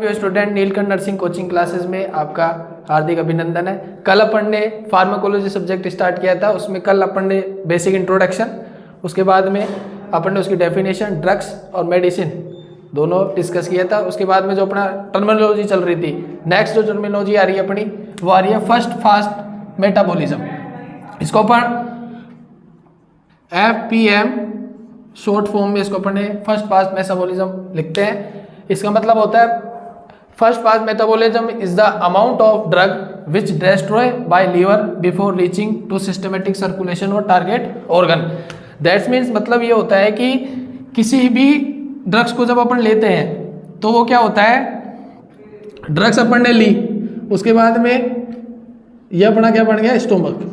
Student Neelkanth nursing coaching classes में आपका हार्दिक अभिनंदन है। कल अपन ने फार्माकोलॉजी सब्जेक्ट स्टार्ट किया था, उसमें कल अपन ने बेसिक इंट्रोडक्शन, उसके बाद में अपन ने उसकी डेफिनेशन, ड्रग्स और मेडिसिन दोनों डिस्कस किया था। उसके बाद में जो अपना टर्मिनोलॉजी चल रही थी, नेक्स्ट जो टर्मिनोलॉजी आ रही है अपनी वो आ रही है फर्स्ट फास्ट मेटाबॉलिज्म। इसको अपन FPM शॉर्ट फॉर्म में इसको अपन ने फर्स्ट फास्ट मेटाबॉलिज्म लिखते हैं। इसका मतलब होता है first pass metabolism is the amount of drug which destroy by liver before reaching to systematic circulation और टारगेट ऑर्गन। दैट्स मीन्स मतलब ये होता है कि किसी भी ड्रग्स को जब अपन लेते हैं तो वो क्या होता है, ड्रग्स अपन ने ली, उसके बाद में ये अपना क्या बन गया, स्टोमक।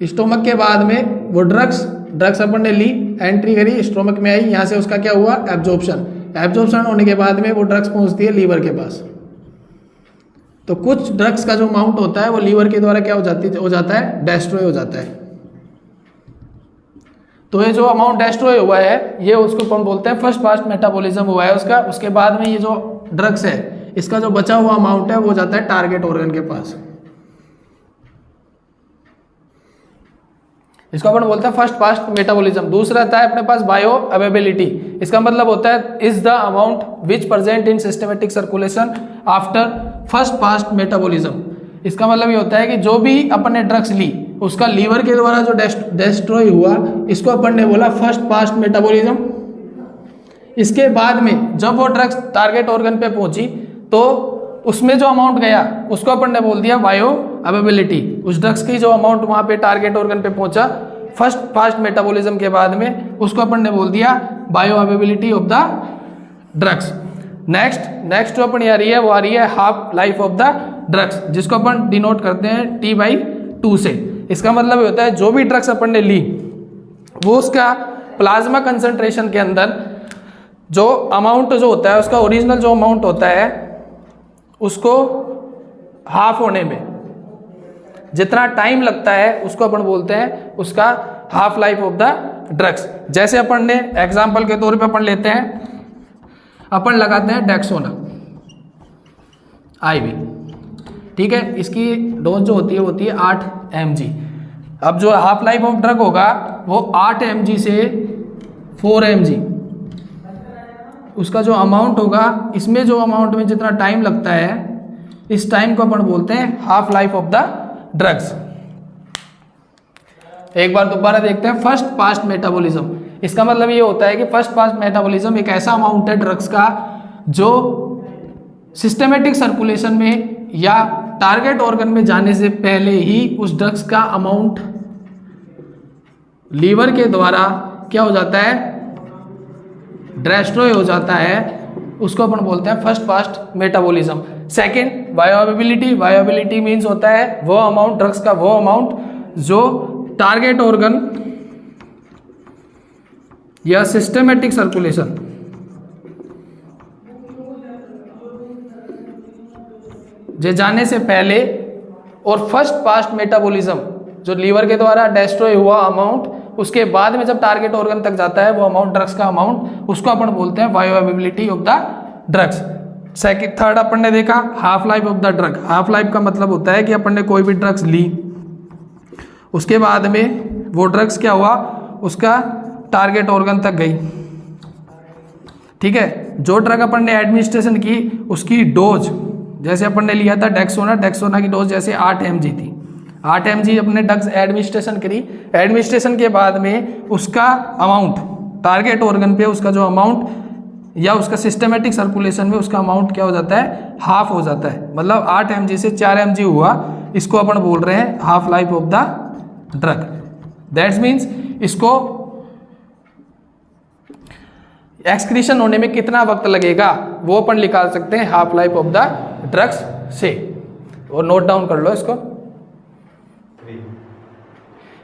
स्टोमक के बाद में वो ड्रग्स अपन ने ली, एंट्री करी, स्टोमक में आई, यहाँ से उसका क्या हुआ, एब्जॉर्प्शन होने के बाद में वो ड्रग्स पहुंचती है लीवर के पास। तो कुछ ड्रग्स का जो अमाउंट होता है वो लीवर के द्वारा क्या हो जाता है, डिस्ट्रॉय हो जाता है। तो ये जो अमाउंट डिस्ट्रॉय हुआ है ये उसको अपन बोलते हैं फर्स्ट फास्ट मेटाबॉलिज्म हुआ है उसका। उसके बाद में ये जो ड्रग्स है इसका जो बचा हुआ अमाउंट है वो जाता है टारगेट ऑर्गन के पास। इसको अपन बोलते हैं फर्स्ट फास्ट मेटाबॉलिज्म। दूसरा आता है अपने पास बायो अवेलेबिलिटी। इसका मतलब होता है is the amount which present in systematic circulation after first pass metabolism. इसका मतलब ये होता है कि जो भी अपन ने ड्रग्स ली उसका लीवर के द्वारा जो डिस्ट्रॉय हुआ, इसको अपन ने बोला फर्स्ट फास्ट मेटाबॉलिज्म। इसके बाद में जब वो ड्रग्स टारगेट ऑर्गन पे पहुंची तो उसमें जो अमाउंट गया उसको अपन ने बोल दिया बायो अवेलेबिलिटी। उस ड्रग्स की जो अमाउंट वहां पे टारगेट ऑर्गन पे पहुंचा फर्स्ट फास्ट मेटाबॉलिज्म के बाद में, उसको अपन ने बोल दिया bio availability of the drugs. Next जो अपन आ रही है वो आ रही है half life of the drugs, जिसको अपन डिनोट करते हैं T/2 से। इसका मतलब होता है जो भी ड्रग्स अपन ने ली वो उसका प्लाज्मा कंसंट्रेशन के अंदर जो अमाउंट जो होता है, उसका ओरिजिनल जो अमाउंट होता है उसको हाफ होने में जितना टाइम लगता है उसको अपन बोलते हैं उसका half life of the drugs. जैसे अपन ने एग्जांपल के तौर पे अपन लेते हैं, अपन लगाते हैं डेक्सोना IV, ठीक है। इसकी डोज जो होती है 8 mg। अब जो हाफ लाइफ ऑफ ड्रग होगा वो 8 mg से 4 mg, उसका जो अमाउंट होगा, इसमें जो अमाउंट में जितना टाइम लगता है इस टाइम को अपन बोलते हैं half life of the drugs. एक बार दोबारा देखते हैं फर्स्ट फास्ट मेटाबॉलिज्म। इसका मतलब ये होता है कि फर्स्ट फास्ट मेटाबॉलिज्म एक ऐसा अमाउंट है ड्रग्स का जो सिस्टमेटिक सर्कुलेशन में या टारगेट ऑर्गन में जाने से पहले ही उस ड्रग्स का अमाउंट लीवर के द्वारा क्या हो जाता है, डिस्ट्रॉय हो जाता है। उसको अपन बोलते हैं first pass metabolism. Second bioavailability means होता है वो अमाउंट, ड्रग्स का वो अमाउंट जो टारगेट ऑर्गन या सिस्टमेटिक सर्कुलेशन जे जाने से पहले और फर्स्ट फास्ट मेटाबॉलिज्म जो लीवर के द्वारा डिस्ट्रॉय हुआ अमाउंट, उसके बाद में जब टारगेट ऑर्गन तक जाता है वो अमाउंट, ड्रग्स का अमाउंट, उसको अपन बोलते हैं bioavailability of the drugs. Third अपन ने देखा half life of the drug. Half life का मतलब होता है कि अपन ने कोई भी ड्रग्स ली, उसके बाद में वो ड्रग्स क्या हुआ, उसका टारगेट ऑर्गन तक गई, ठीक है। जो ड्रग अपन ने एडमिनिस्ट्रेशन की उसकी डोज, जैसे अपन ने लिया था डेक्सोना की डोज जैसे 8 mg थी, 8 mg अपने ड्रग्स एडमिनिस्ट्रेशन करी। एडमिनिस्ट्रेशन के बाद में उसका अमाउंट टारगेट ऑर्गन पे, उसका जो अमाउंट या उसका सिस्टमेटिक सर्कुलेशन में उसका अमाउंट क्या हो जाता है, हाफ हो जाता है। मतलब 8 mg से 4 mg हुआ, इसको अपन बोल रहे हैं half life of the drug. That's means इसको एक्सक्रीशन होने में कितना वक्त लगेगा वो अपन निकाल सकते हैं half life of the drugs से। और नोट डाउन कर लो इसको,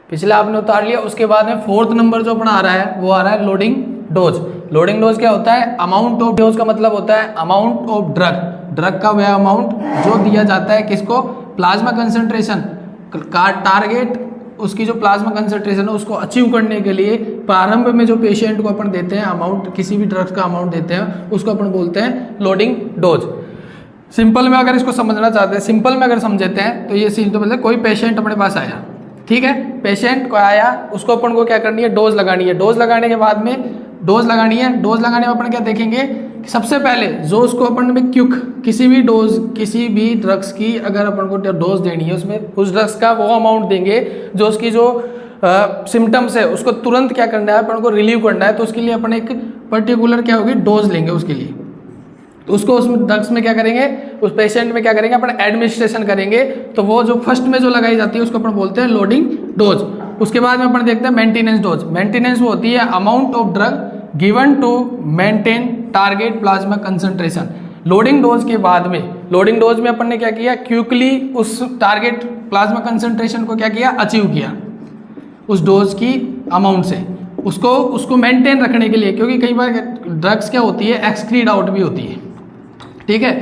पिछला आपने उतार लिया। उसके बाद में फोर्थ नंबर जो अपना आ रहा है वो आ रहा है लोडिंग डोज। लोडिंग डोज क्या होता है, अमाउंट ऑफ डोज का मतलब होता है अमाउंट ऑफ ड्रग का वह अमाउंट जो दिया जाता है किसको, प्लाज्मा कंसंट्रेशन का टारगेट उसकी जो प्लाज्मा कंसंट्रेशन है उसको अचीव करने के लिए प्रारंभ में जो पेशेंट को अपन देते हैं अमाउंट, किसी भी ड्रग्स का अमाउंट देते हैं, उसको अपन बोलते हैं लोडिंग डोज। सिंपल में अगर इसको समझना चाहते हैं, सिंपल में अगर समझते हैं तो ये सिंपल है, कोई पेशेंट अपने पास आया, ठीक है, पेशेंट को आया, उसको अपन को क्या करनी है, डोज लगानी है। डोज लगाने के बाद में डोज लगानी है, डोज लगाने में अपन क्या देखेंगे, सबसे पहले जो उसको अपन में क्विक किसी भी डोज, किसी भी ड्रग्स की अगर अपन को डोज देनी है, उसमें उस ड्रग्स का वो अमाउंट देंगे जो उसकी जो सिम्टम्स है उसको तुरंत क्या करना है, अपन को रिलीव करना है। तो उसके लिए अपन एक पर्टिकुलर क्या होगी, डोज लेंगे उसके लिए। तो उसको उस ड्रग्स में क्या करेंगे, उस पेशेंट में क्या करेंगे, अपन एडमिनिस्ट्रेशन करेंगे। तो वो जो फर्स्ट में जो लगाई जाती है उसको अपन बोलते हैं लोडिंग डोज। उसके बाद में अपन देखते हैं मेंटेनेंस डोज। मेंटेनेंस वो होती है amount of drug given to maintain target plasma concentration. Loading dose के बाद में, लोडिंग डोज में अपन ने क्या किया, क्विकली उस टारगेट प्लाज्मा कंसंट्रेशन को क्या किया, अचीव किया उस डोज की अमाउंट से, उसको मेंटेन रखने के लिए। क्योंकि कई बार ड्रग्स क्या होती है, एक्सक्रीड आउट भी होती है, ठीक है।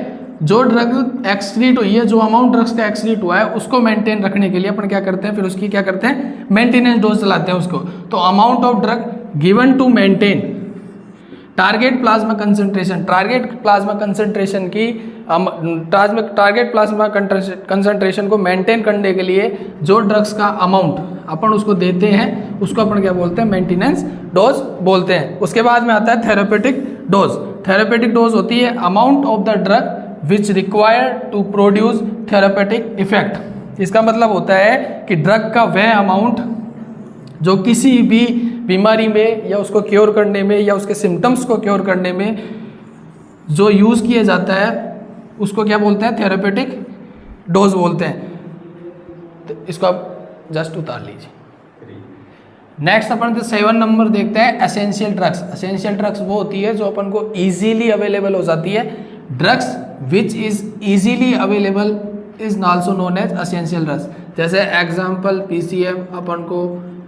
जो ड्रग एक्सक्रीट हुई है, जो अमाउंट ड्रग्स का एक्सक्रीट हुआ है, उसको मेंटेन रखने के लिए अपन क्या करते हैं, फिर उसकी क्या करते हैं, मेंटेनेंस डोज चलाते हैं उसको। तो amount of drug given to maintain target plasma concentration, target plasma concentration की टारगेट प्लाज्मा कंसंट्रेशन को मेंटेन करने के लिए जो ड्रग्स का अमाउंट अपन उसको देते हैं, उसको अपन क्या बोलते हैं, मेंटेनेंस डोज बोलते हैं। उसके बाद में आता है थेरेपेटिक डोज। थेरेपेटिक डोज होती है amount of the drug which require to produce therapeutic effect. इसका मतलब होता है कि ड्रग का वह अमाउंट जो किसी भी बीमारी में या उसको क्योर करने में या उसके सिम्टम्स को क्योर करने में जो यूज़ किया जाता है उसको क्या बोलते हैं, थेरेपेटिक डोज बोलते हैं। तो इसको आप जस्ट उतार लीजिए। नेक्स्ट अपन 7 नंबर देखते हैं एसेंशियल ड्रग्स। एसेंशियल ड्रग्स वो होती है जो अपन को इजीली अवेलेबल हो जाती है। Drugs which is easily available is also known as essential drugs. जैसे एग्जाम्पल पीसीएम अपन को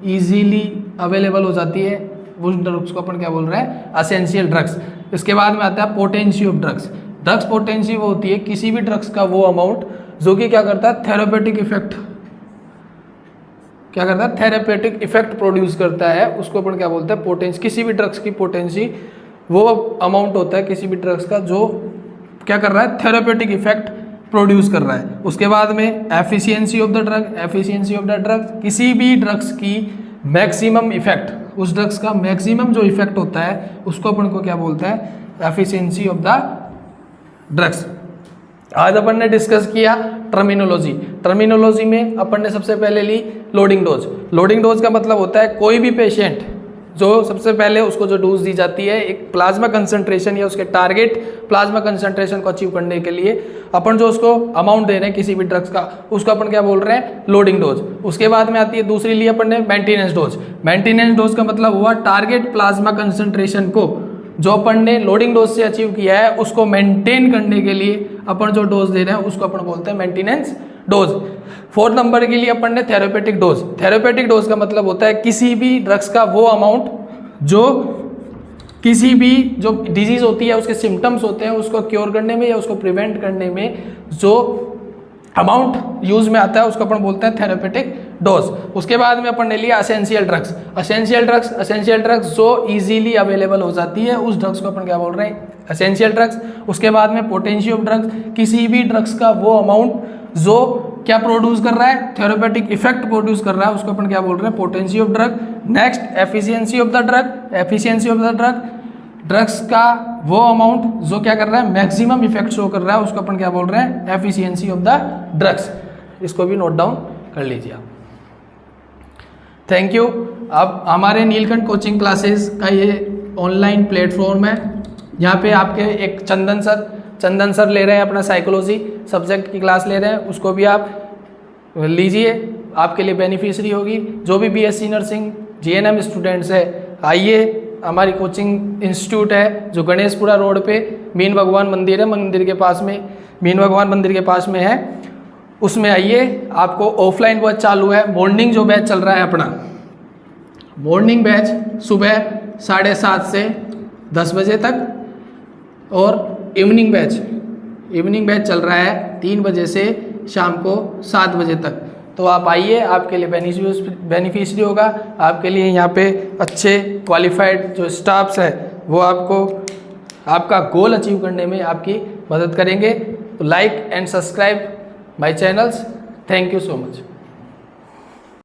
इजीली अवेलेबल हो जाती है, उस ड्रग्स को अपन क्या बोल रहे हैं, एसेंशियल ड्रग्स। इसके बाद में आता है potency of drugs. Drugs potency वो होती है किसी भी ड्रग्स का वो अमाउंट जो कि क्या करता है, थेरेपेटिक इफेक्ट, क्या करता है, थेरेपेटिक इफेक्ट प्रोड्यूस करता है, उसको अपन क्या बोलते हैं, पोटेंसी। किसी भी ड्रग्स की पोटेंसी वो अमाउंट होता है किसी भी ड्रग्स का जो क्या कर रहा है, थेरेपेटिक इफेक्ट प्रोड्यूस कर रहा है। उसके बाद में efficiency of the drug. Efficiency of the drug किसी भी ड्रग्स की मैक्सिमम इफेक्ट, उस ड्रग्स का मैक्सिमम जो इफेक्ट होता है उसको अपन को क्या बोलता है, एफिशिएंसी ऑफ द ड्रग्स। आज अपन ने डिस्कस किया टर्मिनोलॉजी। टर्मिनोलॉजी में अपन ने सबसे पहले ली लोडिंग डोज। लोडिंग डोज का मतलब होता है कोई भी पेशेंट जो सबसे पहले उसको जो डोज दी जाती है एक प्लाज्मा कंसंट्रेशन या उसके टारगेट प्लाज्मा कंसंट्रेशन को अचीव करने के लिए अपन जो उसको अमाउंट दे रहे हैं किसी भी ड्रग्स का, उसको अपन क्या बोल रहे हैं, लोडिंग डोज। उसके बाद में आती है दूसरी ली अपन ने मेंटेनेंस डोज। मेंटेनेंस डोज का मतलब हुआ टारगेट प्लाज्मा कंसंट्रेशन को जो अपन ने लोडिंग डोज से अचीव किया है उसको मेंटेन करने के लिए अपन जो डोज दे रहे हैं उसको अपन बोलते हैं मेंटेनेंस डोज। 4 नंबर के लिए अपन ने थेरेपेटिक डोज। थेरेपेटिक डोज का मतलब होता है किसी भी ड्रग्स का वो अमाउंट जो किसी भी जो डिजीज होती है उसके सिम्टम्स होते हैं उसको क्योर करने में या उसको प्रिवेंट करने में जो अमाउंट यूज में आता है उसको अपन बोलते हैं थेरेपेटिक डोज। उसके बाद में अपन ने लिया एसेंशियल ड्रग्स। एसेंशियल ड्रग्स जो इजीली अवेलेबल हो जाती है उस ड्रग्स को अपन क्या बोल रहे हैं, एसेंशियल ड्रग्स। उसके बाद में पोटेंसी ऑफ ड्रग्स, किसी भी ड्रग्स का वो अमाउंट जो क्या प्रोड्यूस कर रहा है, थेरेपेटिक इफेक्ट प्रोड्यूस कर रहा है, उसको अपन क्या बोल रहे हैं, potency of drug. Next efficiency of the drug. Efficiency of the drug, drugs का वो अमाउंट जो क्या कर रहा है, मैक्सिमम इफेक्ट शो कर रहा है, उसको अपन क्या बोल रहे हैं, एफिशिएंसी ऑफ द ड्रग्स। इसको भी नोट डाउन कर लीजिए आप। Thank you. अब हमारे नीलकंठ कोचिंग क्लासेस का ये ऑनलाइन प्लेटफॉर्म है। यहाँ पे आपके एक चंदन सर ले रहे हैं अपना साइकोलॉजी सब्जेक्ट की क्लास ले रहे हैं, उसको भी आप लीजिए, आपके लिए बेनिफिशियरी होगी। जो भी बीएससी नर्सिंग जीएनएम स्टूडेंट्स है, आइए, हमारी कोचिंग इंस्टीट्यूट है जो गणेशपुरा रोड पे मीन भगवान मंदिर है, मंदिर के पास में, मीन भगवान मंदिर के पास में है, उसमें आइए। आपको ऑफलाइन बैच चालू है, मॉर्निंग जो बैच चल रहा है अपना, मॉर्निंग बैच सुबह 7:30 से 10 बजे तक, और इवनिंग बैच चल रहा है 3 बजे से शाम को 7 बजे तक। तो आप आइए, आपके लिए बेनिफिशियरी होगा। आपके लिए यहाँ पे अच्छे क्वालिफाइड जो स्टाफ्स है वो आपको आपका गोल अचीव करने में आपकी मदद करेंगे। तो like and subscribe my channels. Thank you so much.